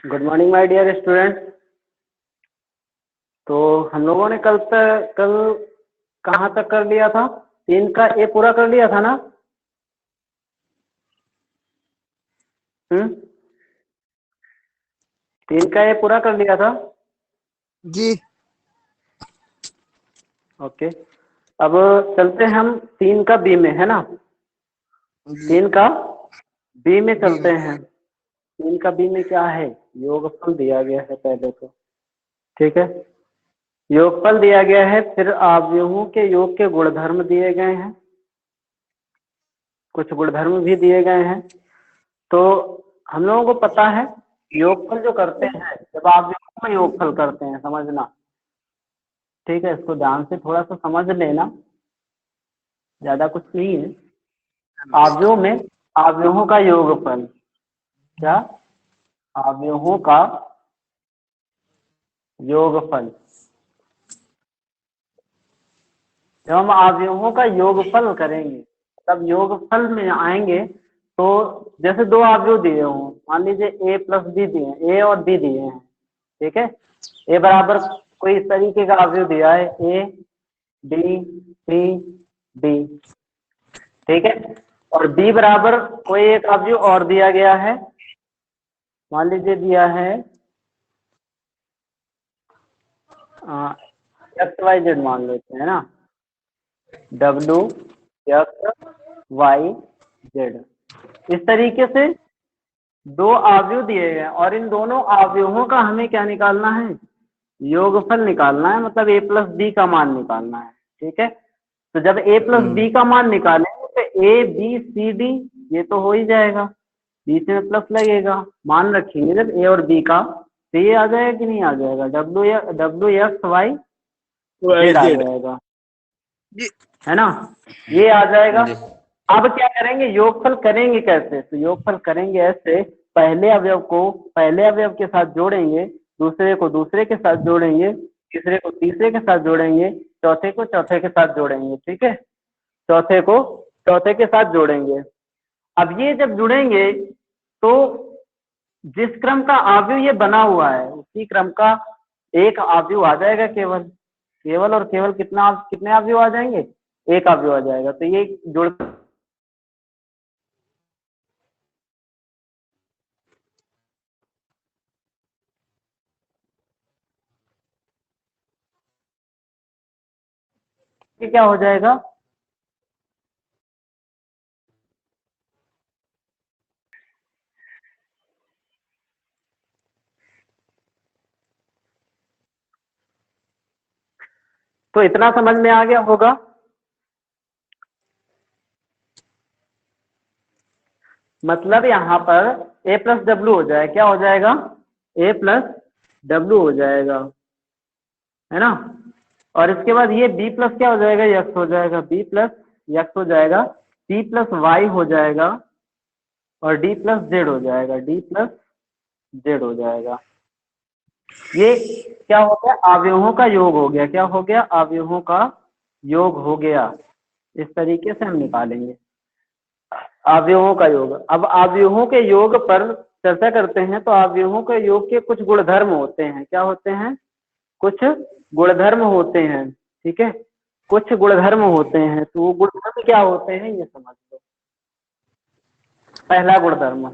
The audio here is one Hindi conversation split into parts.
Good morning my dear student. तो हम लोगों ने कल कहाँ तक कर लिया था? 3 का ए पूरा कर लिया था ना? हम्म, 3 का ए पूरा कर लिया था। जी। ओके, अब चलते हैं हम 3 का बी में, है ना? जी 3 का बी में बी चलते हैं। 3 का बी में क्या है? योगफल दिया गया है पहले तो, ठीक है। योगफल दिया गया है, फिर अवयवों के योग के गुणधर्म दिए गए हैं, कुछ गुणधर्म भी दिए गए हैं। तो हम लोगों को पता है योगफल जो करते हैं, जब आप योगफल करते हैं, समझना, ठीक है। इसको ध्यान से थोड़ा सा समझ लेना, ज्यादा कुछ नहीं है। अवयव में अवयवों का योगफल, क्या? अवयवों का योगफल। जब हम अवयवों का योगफल करेंगे, तब योगफल में आएंगे तो जैसे दो अवयव दिए हों, मान लीजिए ए प्लस बी दिए हैं, ए और बी दिए हैं, ठीक है। ए बराबर कोई इस तरीके का अवयव दिया है, ए बी सी डी, ठीक है। और बी बराबर कोई एक अवयव और दिया गया है, मान लीजिए दिया है एक्स वाई जेड, मान लेते हैं ना, डब्ल्यू एक्स वाई जेड। इस तरीके से दो अवयव दिए गए और इन दोनों अवयवों का हमें क्या निकालना है? योगफल निकालना है, मतलब ए प्लस बी का मान निकालना है, ठीक है। तो जब ए प्लस बी का मान निकालेंगे तो ए बी सी डी ये तो हो ही जाएगा, बीच में प्लस लगेगा, मान रखेंगे जब ए और बी का, तो ये आ जाएगा कि नहीं आ जाएगा? डब्ल्यू एक्स वाई जेड आ जाएगा, है ना? ये आ जाएगा। अब क्या करेंगे? योगफल करेंगे कैसे? तो योगफल करेंगे ऐसे, पहले अवयव को पहले अवयव के साथ जोड़ेंगे, दूसरे को दूसरे के साथ जोड़ेंगे, तीसरे को तीसरे के साथ जोड़ेंगे, चौथे को चौथे के साथ जोड़ेंगे, ठीक है। चौथे को चौथे के साथ जोड़ेंगे। अब ये जब जुड़ेंगे तो जिस क्रम का अवयव ये बना हुआ है उसी क्रम का एक अवयव आ जाएगा, केवल केवल और केवल कितने अवयव आ जाएंगे? एक अवयव आ जाएगा। तो ये जुड़ के क्या हो जाएगा? तो इतना समझ में आ गया होगा। मतलब यहाँ पर a प्लस डब्ल्यू हो जाए, क्या हो जाएगा? a प्लस डब्ल्यू हो जाएगा, है ना। और इसके बाद ये b प्लस क्या हो जाएगा? यक्स हो जाएगा, b प्लस यक्स हो जाएगा, c प्लस वाई हो जाएगा और d प्लस जेड हो जाएगा, d प्लस जेड हो जाएगा। ये क्या हो गया? अवयवों का योग हो गया। क्या हो गया? अवयवों का योग हो गया। इस तरीके से हम निकालेंगे अवयवों का योग। अब अवयवों के योग पर चर्चा करते हैं। तो अवयवों के योग के कुछ गुणधर्म होते हैं। क्या होते हैं? कुछ गुणधर्म होते हैं, ठीक है। कुछ गुणधर्म होते हैं, तो वो गुणधर्म क्या होते हैं ये समझ लो। पहला गुणधर्म,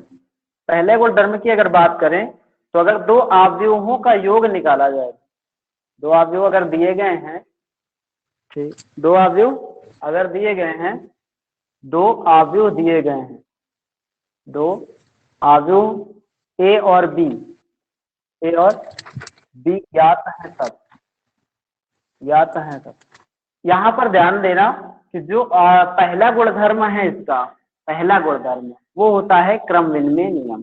पहले गुणधर्म की अगर बात करें तो अगर दो अवयवों का योग निकाला जाए, दो अवयव अगर दिए गए हैं, ठीक, दो अवयव अगर दिए गए हैं, दो अवयव दिए गए हैं, दो अवयव ए और बी, ए और बी ज्ञात है तब, ज्ञात है तब। यहाँ पर ध्यान देना कि जो पहला गुणधर्म है इसका, पहला गुणधर्म वो होता है क्रम विनिमय नियम।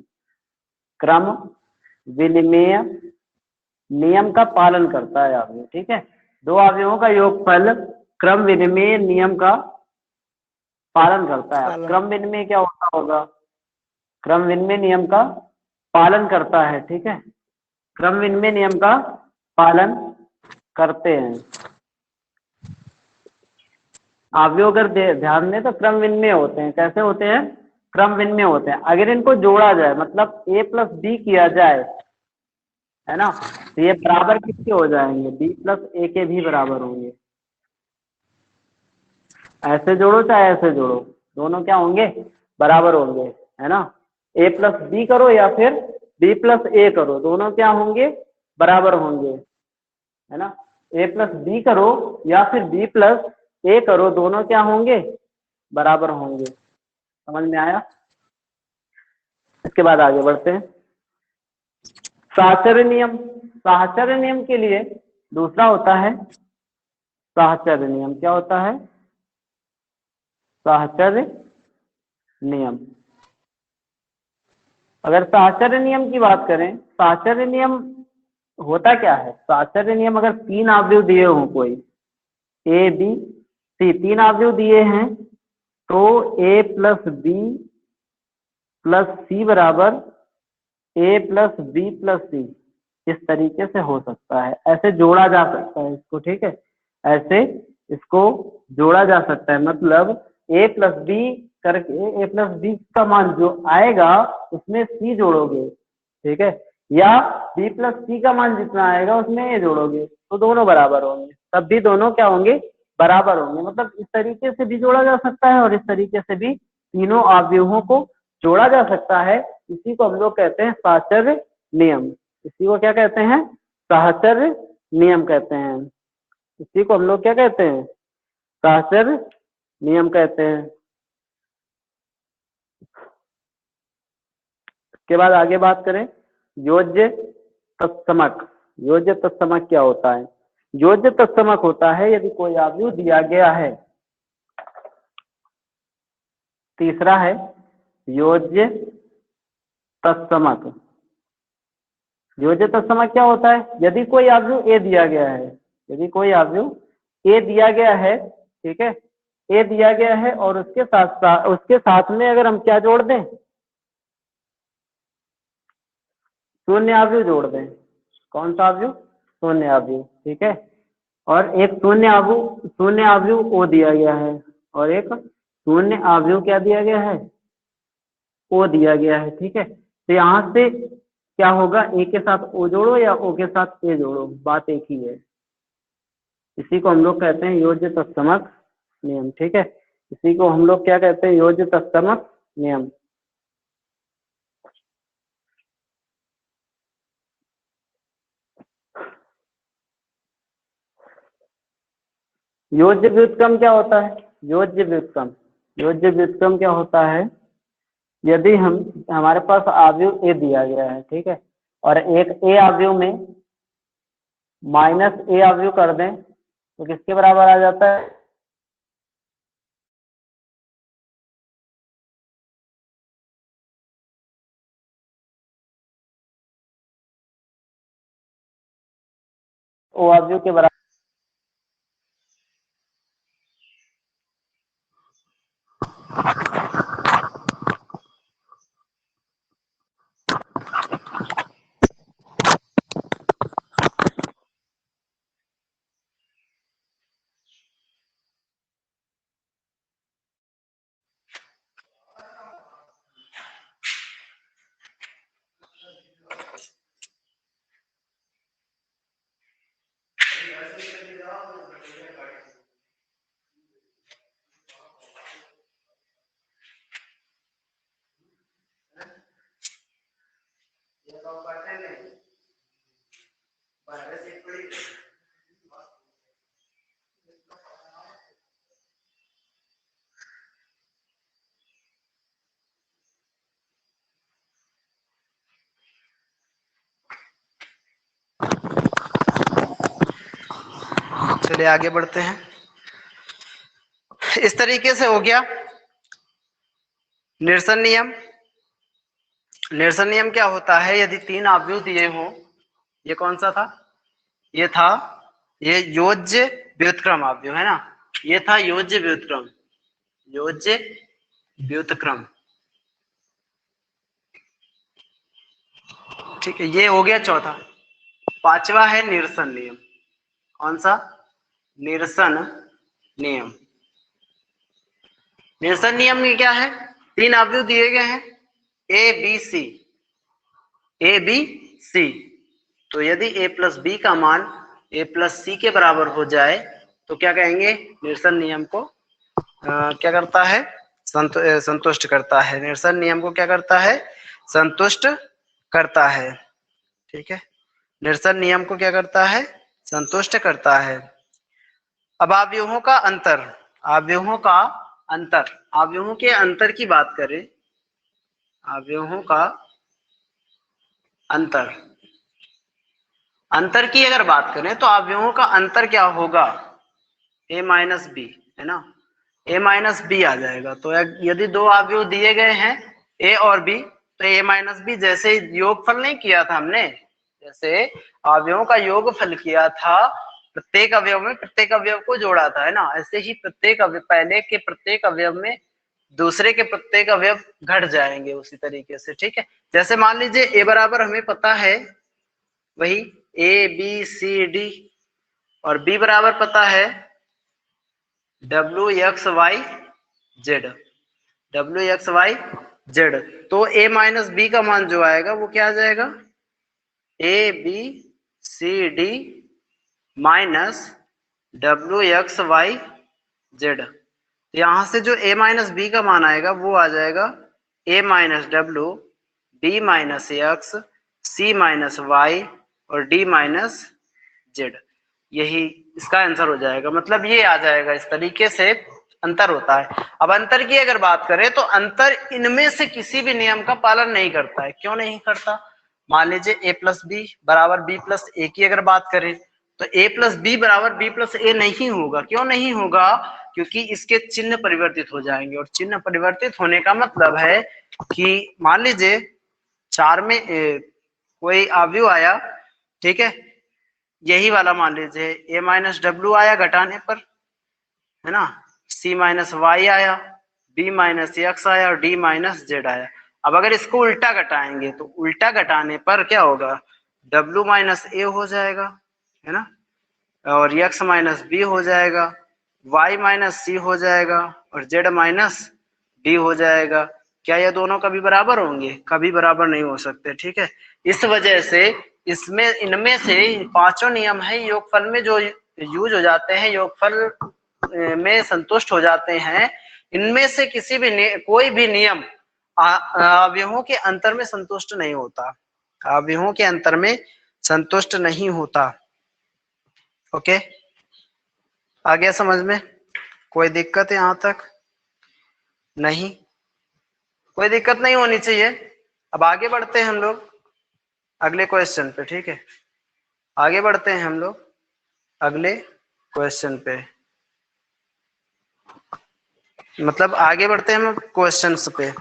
क्रम विनिमय नियम का पालन करता है अवयव, ठीक है। दो अवयवों का योगफल क्रम विनिमय नियम का पालन करता है। क्रम विनिमय क्या होता होगा? क्रम विनिमय नियम का पालन करता है, ठीक है। क्रम विनिमय नियम का पालन करते हैं अवयव। अगर ध्यान दें तो क्रम विनिमय होते हैं। कैसे होते हैं? क्रम विनिमय होते हैं। अगर इनको जोड़ा जाए, मतलब a प्लस बी किया जाए, है ना। तो ये बराबर किसके हो जाएंगे, बी प्लस ए के भी बराबर होंगे। ऐसे जोड़ो चाहे ऐसे जोड़ो, दोनों क्या होंगे, बराबर होंगे, है ना। ए प्लस बी करो या फिर बी प्लस ए करो, दोनों क्या होंगे, बराबर होंगे, है ना। ए प्लस बी करो या फिर बी प्लस ए करो, दोनों क्या होंगे, बराबर होंगे। समझ में आया। इसके बाद आगे बढ़ते हैं। साहचर्य नियम, साहचर्य नियम के लिए दूसरा होता है साहचर्य नियम। क्या होता है, साहचर्य नियम। अगर साहचर्य नियम की बात करें, साहचर्य नियम होता क्या है। साहचर्य नियम, अगर तीन अवयव दिए हों, कोई ए बी सी, तीन अवयव दिए हैं, तो ए प्लस बी प्लस सी बराबर ए प्लस बी प्लस सी, इस तरीके से हो सकता है। ऐसे जोड़ा जा सकता है इसको, ठीक है, ऐसे इसको जोड़ा जा सकता है। मतलब ए प्लस बी करके ए प्लस बी का मान जो आएगा उसमें सी जोड़ोगे, ठीक है, या बी प्लस सी का मान जितना आएगा उसमें ए जोड़ोगे, तो दोनों बराबर होंगे। तब भी दोनों क्या होंगे, बराबर होंगे। मतलब इस तरीके से भी जोड़ा जा सकता है और इस तरीके से भी तीनों अवयवों को जोड़ा जा सकता है। इसी को हम लोग कहते हैं साहचर्य नियम। इसी को क्या कहते हैं, साहचर्य नियम कहते हैं। इसी को हम लोग क्या कहते हैं, साहचर्य नियम कहते हैं। इसके बाद आगे बात करें, योज्य तत्समक। योज्य तत्समक क्या होता है। योज्य तत्समक होता है यदि कोई अवयव दिया गया है। तीसरा है योज्य तत्समक। योज्य तत्समक क्या होता है, यदि कोई अवयव ए दिया गया है, यदि कोई अवयव ए दिया गया है, ठीक है, ए दिया गया है और उसके साथ में अगर हम क्या जोड़ दें, शून्य अवयव जोड़ दें। कौन सा अवयव, शून्य अवयव, ठीक है। और एक शून्य अवयव ओ दिया गया है और एक शून्य अवयव क्या दिया गया है, ओ दिया गया है, ठीक है। तो यहाँ से क्या होगा, ए के साथ ओ जोड़ो या ओ के साथ ए जोड़ो, बात एक ही है। इसी को हम लोग कहते हैं योज्य तत्समक नियम, ठीक है। इसी को हम लोग क्या कहते हैं, योज्य तत्समक नियम। योज्य व्युत्क्रम क्या होता है, योज्य व्युत्क्रम, योज्य व्युत्क्रम क्या होता है, यदि हमारे पास अवयव ए दिया गया है, ठीक है, और एक ए अवयव में माइनस ए अवयव कर दें, तो किसके बराबर आ जाता है, ओ अवयव के बराबर। चलिए आगे बढ़ते हैं। इस तरीके से हो गया निरसन नियम। निरसन नियम क्या होता है, यदि तीन अवयव दिए हों, ये कौन सा था, ये था, ये योज्य व्युत्क्रम अवयव है ना, ये था योज्य व्युत्क्रम, योज्य व्युत्क्रम, ठीक है। ये हो गया चौथा। पांचवा है निरसन नियम। कौन सा, निरसन नियम। निरसन नियम में क्या है, तीन अवयव दिए गए हैं, ए बी सी, ए बी सी, तो यदि a प्लस बी का मान a प्लस सी के बराबर हो जाए तो क्या कहेंगे, निरसन नियम को क्या करता है, संतुष्ट करता है। निरसन नियम को क्या करता है, संतुष्ट करता है। ठीक है, निरसन नियम को क्या करता है, संतुष्ट करता है। अब अवयवों का अंतर, अवयवों का अंतर, अवयवों के अंतर की बात करें, अवयवों का अंतर, अंतर की अगर बात करें तो अवयवों का अंतर क्या होगा, a माइनस बी, है ना, a माइनस बी आ जाएगा। तो यदि दो अवयव दिए गए हैं a और b, तो a माइनस बी, जैसे योगफल नहीं किया था हमने, जैसे अवयवों का योगफल किया था, प्रत्येक अवयव में प्रत्येक अवयव को जोड़ा था, है ना, ऐसे ही प्रत्येक अवयव, पहले के प्रत्येक अवयव में दूसरे के प्रत्येक अवयव घट जाएंगे उसी तरीके से। ठीक है, जैसे मान लीजिए a बराबर हमें पता है वही ए बी सी डी, और b बराबर पता है W X Y Z, W X Y Z. तो a माइनस बी का मान जो आएगा वो क्या आ जाएगा, A B C D minus W X Y Z. यहां से जो a माइनस बी का मान आएगा वो आ जाएगा a minus W, B minus X, C minus Y और d माइनस जेड। यही इसका आंसर हो जाएगा, मतलब ये आ जाएगा, इस तरीके से अंतर होता है। अब अंतर की अगर बात करें तो अंतर इनमें से किसी भी नियम का पालन नहीं करता है। क्यों नहीं करता, मान लीजिए a प्लस बी बराबर b प्लस ए की अगर बात करें तो a प्लस बी बराबर b प्लस ए नहीं होगा। क्यों नहीं होगा, क्योंकि इसके चिन्ह परिवर्तित हो जाएंगे, और चिन्ह परिवर्तित होने का मतलब है कि मान लीजिए 4 में कोई अवयव आया, ठीक है, यही वाला मान लीजिए a माइनस डब्ल्यू आया घटाने पर, है ना, c माइनस वाई आया, b माइनस एक्स आया और d माइनस जेड आया। अब अगर इसको उल्टा घटाएंगे तो उल्टा घटाने पर क्या होगा, w माइनस ए हो जाएगा, है ना, और x माइनस बी हो जाएगा, y माइनस सी हो जाएगा और z माइनस डी हो जाएगा। क्या ये दोनों कभी बराबर होंगे, कभी बराबर नहीं हो सकते। ठीक है, इस वजह से इसमें इनमें से पांचों नियम है योगफल में जो यूज हो जाते हैं, योगफल में संतुष्ट हो जाते हैं। इनमें से किसी भी कोई भी नियम अवयवों के अंतर में संतुष्ट नहीं होता, अवयवों के अंतर में संतुष्ट नहीं होता। ओके, आ गया समझ में, कोई दिक्कत है यहां तक, नहीं, कोई दिक्कत नहीं होनी चाहिए। अब आगे बढ़ते हैं हम लोग अगले क्वेश्चन पे। ठीक है, आगे बढ़ते हैं हम लोग अगले क्वेश्चन पे, मतलब आगे बढ़ते हैं हम क्वेश्चंस पे।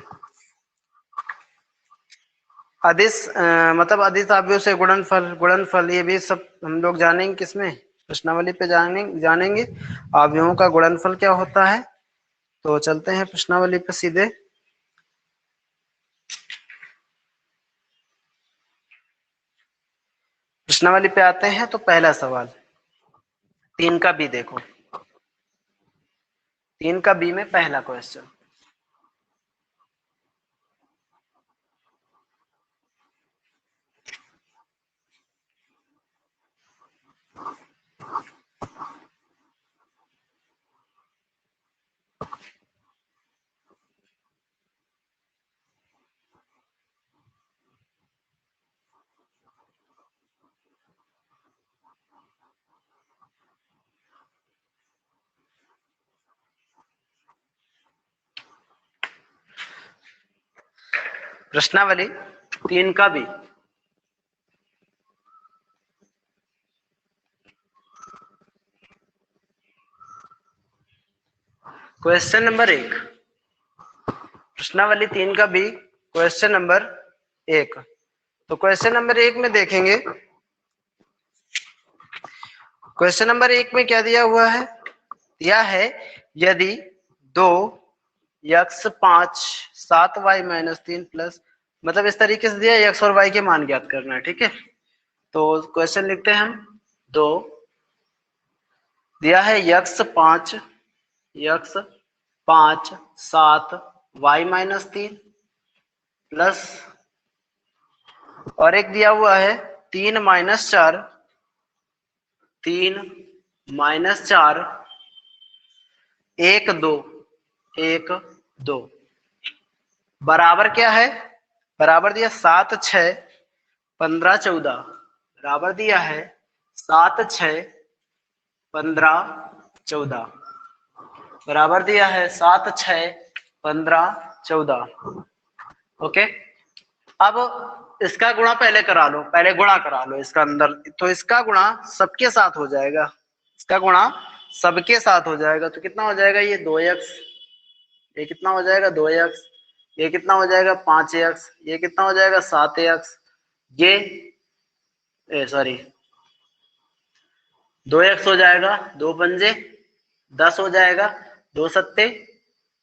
अदिश मतलब अदिश अवयव से गुणनफल, गुणनफल ये भी सब हम लोग जानेंगे, किसमें, प्रश्नावली पे जानेंगे अवयवों का गुणनफल क्या होता है। तो चलते हैं प्रश्नावली पे सीधे। प्रश्नावली पे आते हैं तो पहला सवाल 3 का बी देखो, 3 का बी में पहला क्वेश्चन, प्रश्नावली 3 का बी। क्वेश्चन नंबर 1, प्रश्नावली 3 का बी, क्वेश्चन नंबर 1। तो क्वेश्चन नंबर 1 में देखेंगे, क्वेश्चन नंबर 1 में क्या दिया हुआ है, दिया है यदि 2 x 5 7 y माइनस 3 प्लस, मतलब इस तरीके से दिया x और y के मान ज्ञात करना है। ठीक है, तो क्वेश्चन लिखते हैं हम, 2 दिया है x 5 7 y माइनस 3 प्लस, और एक दिया हुआ है 3 माइनस 4, 3 माइनस 4, 1 2, 1 2 बराबर क्या है? बराबर दिया 7 6 15 14, बराबर दिया है 7 6 15 14, बराबर दिया है 7 6 15 14। ओके, अब इसका गुणा पहले करा लो, पहले गुणा करा लो इसका अंदर, तो इसका गुणा सबके साथ हो जाएगा, इसका गुणा सबके साथ हो जाएगा, तो कितना हो जाएगा? ये 2x, ये कितना हो जाएगा? 2x, ये कितना हो जाएगा? 5x, ये कितना हो जाएगा? 7x, ये सॉरी 2x हो जाएगा, 2 पंजे 10 हो जाएगा, 2 सत्ते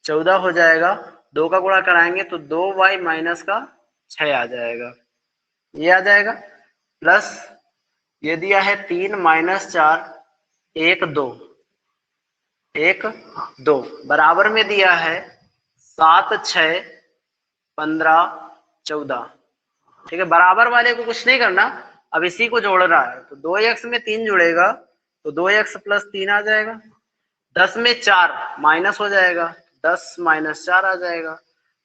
14 हो जाएगा, 2 का गुणा कराएंगे तो 2y माइनस का 6 आ जाएगा, ये आ जाएगा, प्लस ये दिया है 3 माइनस 4 1 2, 1 2 बराबर में दिया है 7 6 15 14। ठीक है, बराबर वाले को कुछ नहीं करना, अब इसी को जोड़ रहा है, तो 2x में 3 जुड़ेगा तो 2x प्लस 3 आ जाएगा, 10 में 4 माइनस हो जाएगा, 10 माइनस 4 आ जाएगा,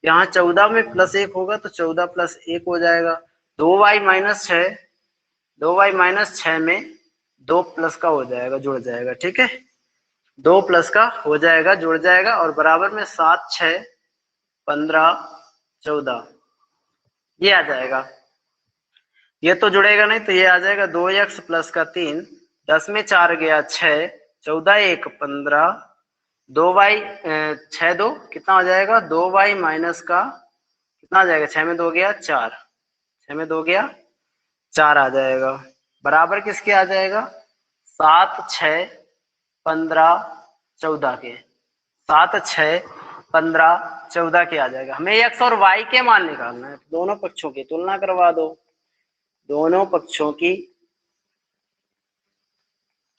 यहाँ 14 में प्लस 1 होगा तो 14 प्लस 1 हो जाएगा, 2y माइनस 6, 2y माइनस 6 में 2 प्लस का हो जाएगा, जुड़ जाएगा। ठीक है, 2 प्लस का हो जाएगा, जुड़ जाएगा, और बराबर में 7 6 15 14 ये आ जाएगा। ये तो जुड़ेगा नहीं तो ये आ जाएगा 2x प्लस का 3, 10 में 4 गया 6, 14 1 15, 2y 6 2 कितना हो जाएगा? 2y माइनस का कितना आ जाएगा? 6 में 2 गया 4, 6 में 2 गया 4 आ जाएगा, बराबर किसके आ जाएगा? 7 6 15 14 के, 7 6 15 14 के आ जाएगा। हमें x और y के मान निकालना है, दोनों पक्षों की तुलना करवा दो, दोनों पक्षों की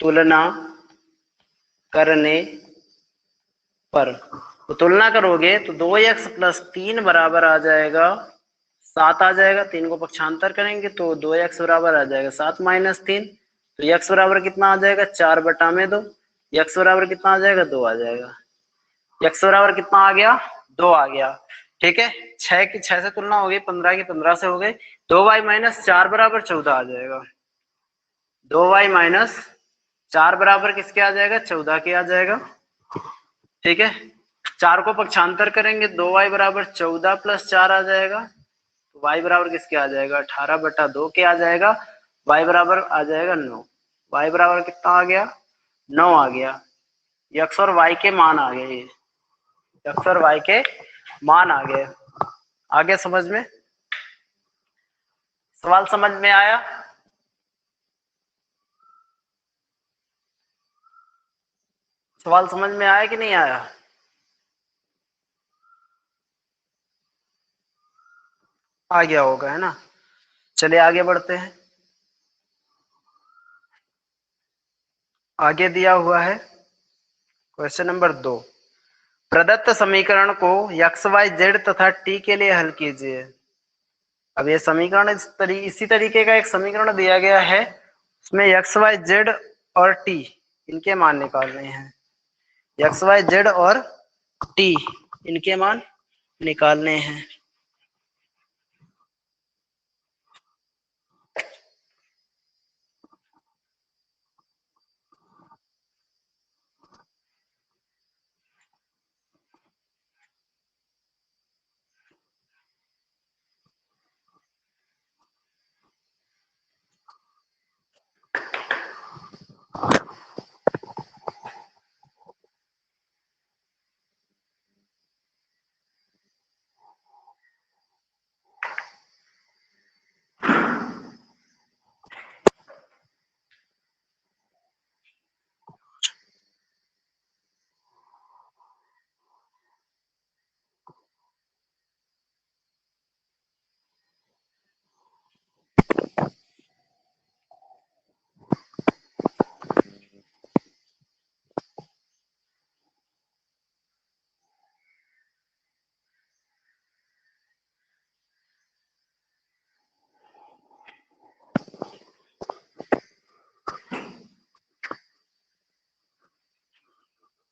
तुलना करने पर, तो तुलना करोगे तो 2x प्लस 3 बराबर आ जाएगा 7 आ जाएगा, 3 को पक्षांतर करेंगे तो 2x बराबर आ जाएगा 7 माइनस 3, तो x बराबर कितना आ जाएगा? 4 बटा में 2, x बराबर कितना आ जाएगा? 2 आ जाएगा, x बराबर कितना आ गया? 2 आ गया। ठीक है, 6 की 6 से तुलना हो गई, 15 की 15 से हो गई, 2y माइनस 4 बराबर 14 आ जाएगा, 2y माइनस 4 बराबर किसके आ जाएगा? 14 के आ जाएगा। ठीक है, 4 को पक्षांतर करेंगे, 2y बराबर 14 प्लस 4 आ जाएगा, तो y बराबर किसके आ जाएगा? 18 बटा 2 के आ जाएगा, y बराबर आ जाएगा 9, y बराबर कितना आ गया? 9 आ गया। x और y के मान आ गए, x और y के मान आ गए। आगे समझ में, सवाल समझ में आया? सवाल समझ में आया कि नहीं आया? आ गया होगा, है ना। चलिए आगे बढ़ते हैं। आगे दिया हुआ है क्वेश्चन नंबर 2, प्रदत्त समीकरण को x y z तथा t के लिए हल कीजिए। अब ये समीकरण इसी तरीके का एक समीकरण दिया गया है, उसमें x y z और t इनके मान निकालने हैं, x y z और t इनके मान निकालने हैं।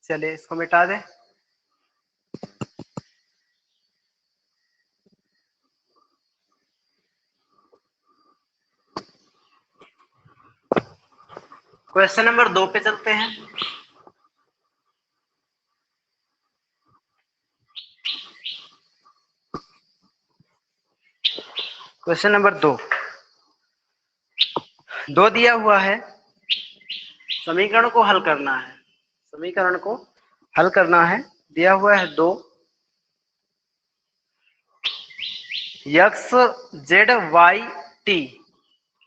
चलिए इसको मिटा दें। क्वेश्चन नंबर 2 पे चलते हैं। क्वेश्चन नंबर 2 दिया हुआ है, समीकरण को हल करना है। समीकरण को हल करना है, दिया हुआ है 2 एक्स जेड वाई टी।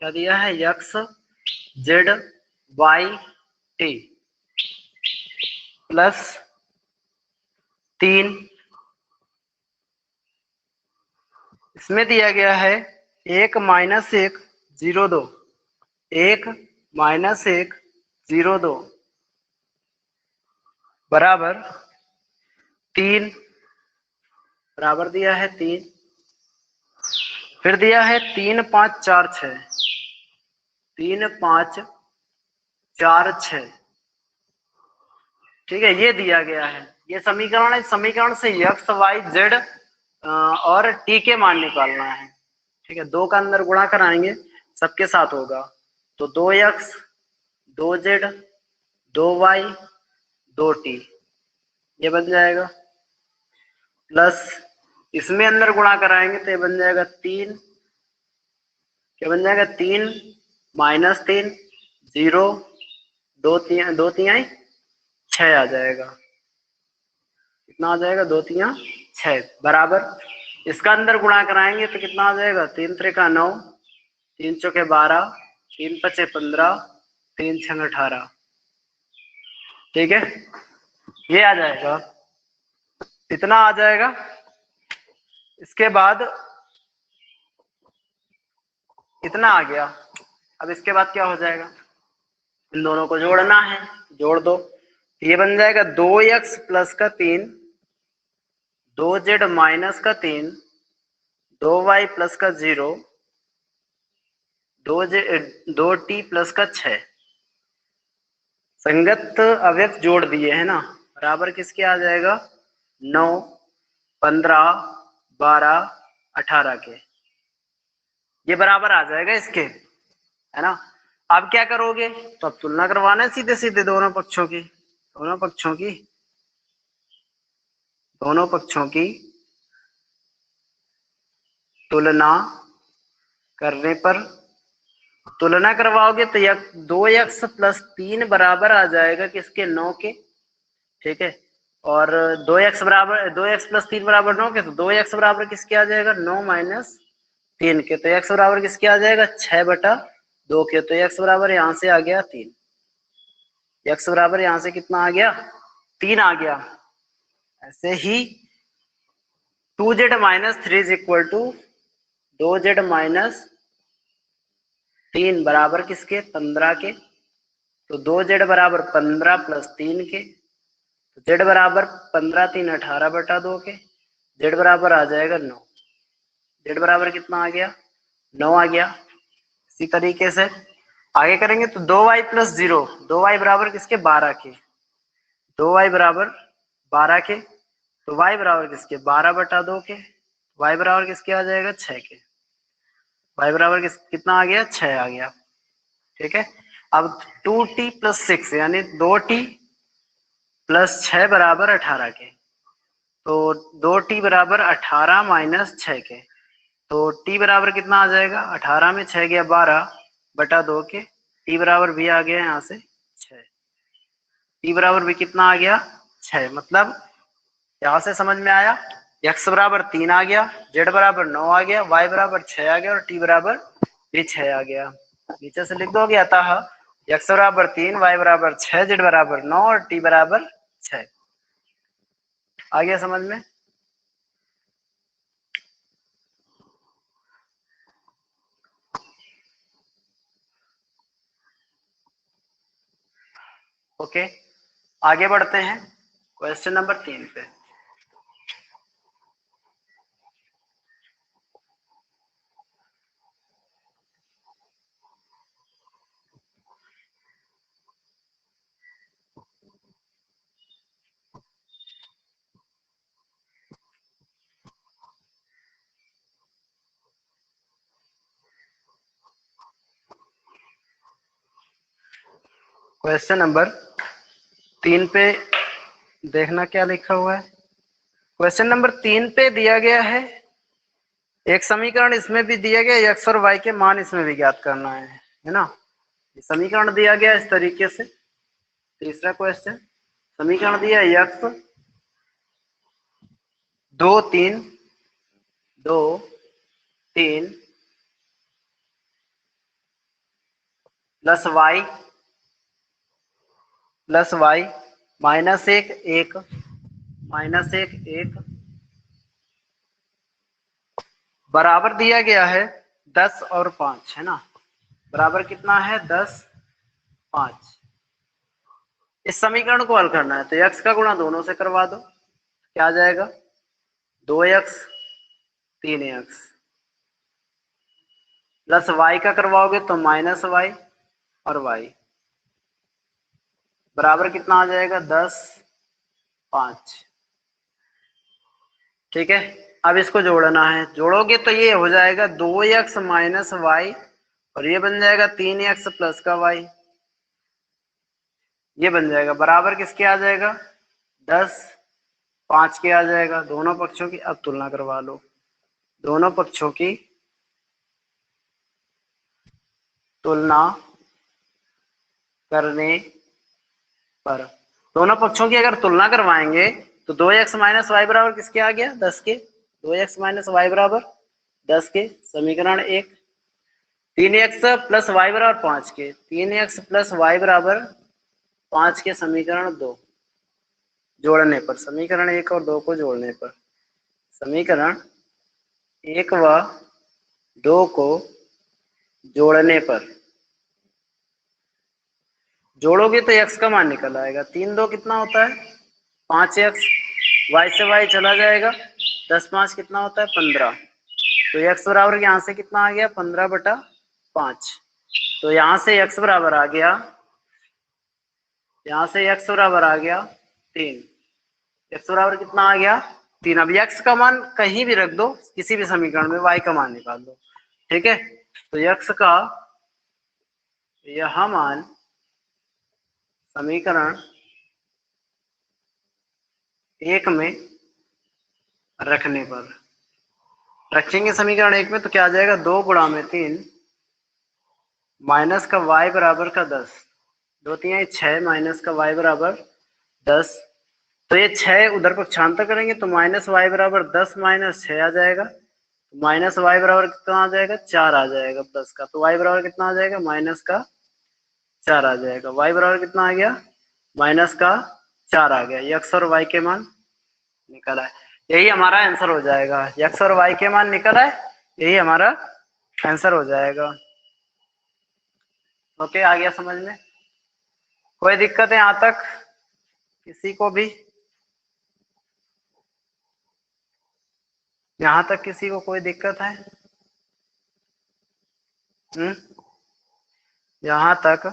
क्या दिया है? X Z Y T plus 3, इसमें दिया गया है 1 माइनस 1 0 2, 1 माइनस 1 0 2 बराबर 3, बराबर दिया है 3। फिर दिया है 3 5 4 6, 3 5 4 6। ठीक है, ये दिया गया है, ये समीकरण है। समीकरण से एक्स वाई जेड और टी के मान निकालना है। ठीक है, 2 का अंदर गुणा कराएंगे, सबके साथ होगा तो 2x 2z 2y 2t, ये बन जाएगा। प्लस इसमें अंदर गुणा कराएंगे तो ये बन जाएगा 3, क्या बन जाएगा? 3 माइनस 3 0 2 3 6 आ जाएगा। कितना आ जाएगा? 2 3 6 बराबर, इसका अंदर गुणा कराएंगे तो कितना आ जाएगा? 3 त्रिका 9, 3 चौके 12, 3 पचे 15, 3 छंग 18। ठीक है, ये आ जाएगा, इतना आ जाएगा। इसके बाद इतना आ गया। अब इसके बाद क्या हो जाएगा? इन दोनों को जोड़ना है, जोड़ दो। ये बन जाएगा 2x प्लस का 3, 2z माइनस का 3, 2y प्लस का 0, 2t प्लस का 6। संगत अवयव जोड़ दिए है ना, बराबर किसके आ जाएगा? 9 15 12 18 के, ये बराबर आ जाएगा इसके, है ना। अब क्या करोगे? तो अब तुलना करवाना है सीधे सीधे दोनों पक्षों की, दोनों पक्षों की तुलना करने पर, तुलना करवाओगे तो 2x प्लस 3 बराबर आ जाएगा किसके? 9 के। ठीक है, और 2x बराबर 2x प्लस 3 बराबर 9 के, तो 2x बराबर किसके आ जाएगा? 9 माइनस 3 के, तो x बराबर किसके आ जाएगा? 6 बटा 2 के, तो x बराबर यहां से आ गया 3। x बराबर यहां से कितना आ गया? 3 आ गया। ऐसे ही 2z minus 3 is equal to 2z minus 3 बराबर किसके? 15 के, तो 2z बराबर 15 प्लस 3 के, तो z बराबर 15 3 18 बटा 2 के, z बराबर आ जाएगा 9। z बराबर कितना आ गया? 9 आ गया। इसी तरीके से आगे करेंगे तो 2y प्लस 0, 2y बराबर किसके? 12 के, 2y बराबर 12 के, तो y बराबर किसके? 12 बटा 2 के, y बराबर किसके आ जाएगा? 6 के, y बराबर कितना आ गया? 6 आ गया। ठीक है, अब 2t प्लस 6 यानी 2t प्लस 6 बराबर 18 के, तो 2t बराबर 18 माइनस 6 के, तो t बराबर कितना आ जाएगा? 18 में 6 गया 12 बटा 2 के, t बराबर भी आ गया यहाँ से 6, t बराबर भी कितना आ गया? 6। मतलब यहाँ से समझ में आया, x बराबर 3 आ गया, z बराबर 9 आ गया, y बराबर 6 आ गया और t बराबर भी 6 आ गया। नीचे से लिख दोगे, अतः x बराबर 3, y बराबर 6, z बराबर 9 और t बराबर 6। आ गया समझ में? ओके, आगे बढ़ते हैं क्वेश्चन नंबर 3 पे। क्वेश्चन नंबर 3 पे देखना क्या लिखा हुआ है। क्वेश्चन नंबर 3 पे दिया गया है एक समीकरण, इसमें भी दिया गया एक्स और वाई के मान इसमें भी ज्ञात करना है ना। समीकरण दिया गया इस तरीके से। तीसरा क्वेश्चन, समीकरण दिया X 2 3 2 3 plus Y minus 1 1 minus 1 1 बराबर दिया गया है 10 और 5, है ना। बराबर कितना है 10 5। इस समीकरण को हल करना है तो x का गुणा दोनों से करवा दो, क्या आ जाएगा 2x 3x प्लस y का करवाओगे तो माइनस y और y बराबर कितना आ जाएगा 10 5। ठीक है, अब इसको जोड़ना है, जोड़ोगे तो ये हो जाएगा 2x माइनस वाई और ये बन जाएगा 3x प्लस का y, ये बन जाएगा बराबर किसके आ जाएगा 10 5 के आ जाएगा। दोनों पक्षों की अब तुलना करवा लो, दोनों पक्षों की तुलना करने पर, दोनों पक्षों की अगर तुलना करवाएंगे तो 2x माइनस वाई बराबर किसके आ गया 10 के, 2x माइनस वाई बराबर 10 के समीकरण 1। 3x प्लस वाई बराबर 5 के, 3x प्लस वाई बराबर 5 के समीकरण 2 जोड़ने पर, समीकरण 1 और 2 को जोड़ने पर, समीकरण 1 व 2 को जोड़ने पर जोड़ोगे तो x का मान निकल आएगा 3 2 कितना होता है 5x, y से y चला जाएगा 10 5 कितना होता है 15, तो x बराबर यहाँ से कितना आ गया 15/5। तो यहाँ से x बराबर आ गया, यहाँ से x बराबर आ गया 3, x बराबर कितना आ गया 3। अब x का मान कहीं भी रख दो किसी भी समीकरण में, y का मान निकाल दो, ठीक है। तो x का यह मान समीकरण 1 में रखने पर, रखेंगे समीकरण 1 में तो क्या आ जाएगा 2 गुणा में 3 माइनस का y बराबर का 10, 2 3 6 माइनस का y बराबर 10, तो ये 6 उधर पक्षांतर करेंगे तो माइनस वाई बराबर 10 माइनस 6 आ जाएगा, माइनस वाई बराबर कितना आ जाएगा 4 आ जाएगा प्लस का, तो y बराबर कितना आ जाएगा माइनस का 4 आ जाएगा, y बराबर कितना आ गया माइनस का 4 आ गया। x और y के मान निकल आए, यही हमारा आंसर हो जाएगा। x और y के मान निकल आए, यही हमारा आंसर हो जाएगा। ओके, आ गया समझ में? कोई दिक्कत है यहाँ तक किसी को भी? यहाँ तक किसी को कोई दिक्कत है? यहाँ तक